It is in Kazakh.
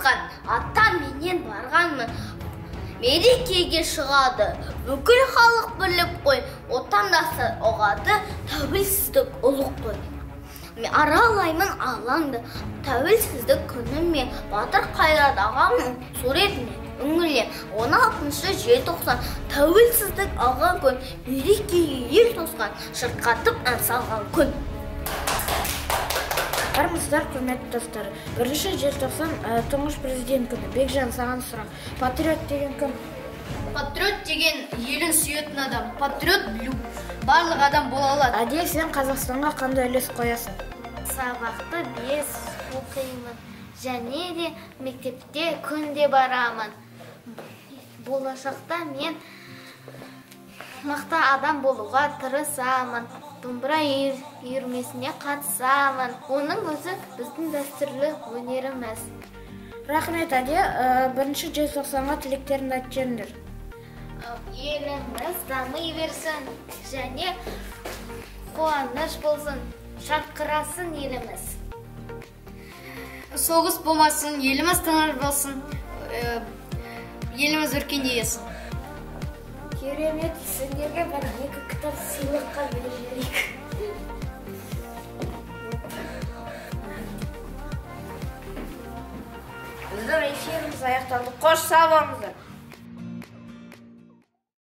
тосқан ата менен барғанмын. Мерекеге шығады, бүкіл халық біліп қой, отандасы оғады, тәуелсіздік ұлық қой. Аралаймын алаңды, тәуелсіздік күніме, батыр қайрат ағамның суретіне үңілем. 16 желтоқсан тәуелсіздік алған күн, мерекеге ел тосқан, шырқатып ән салған күн. Армысыздар, құрметті достар. 1 желтоқсан тұңғыш президент күні. Бекжан, саған сұрақ. Патриот деген кім? Патриот деген елін сүйетін адам. Патриот барлық адам бола алады. Әдел, сен Қазақстанға қандай үлес қоясың? Сабақты 5 оқимын. Және де мектепте күнде барамын. Болашақта мен мықты адам болуға тырысамын. Домбыра үйірмесіне қатысамын. Оның өзі біздің дәстүрлі өнеріміз. Рахмет, Әдел. 1 желтоқсанға тілектеріңді айтып жіберіңдер. Еліміз дами берсін және қуаныш болсын, шарқырасын еліміз. Соғыс болмасын, еліміз тыныш болсын, еліміз өркендейсін. Керемет, сендерге бір 2 кітап сыйлыққа беріп жіберейік. Біздің эфиріміз аяқталды. Қош сау болыңыздар.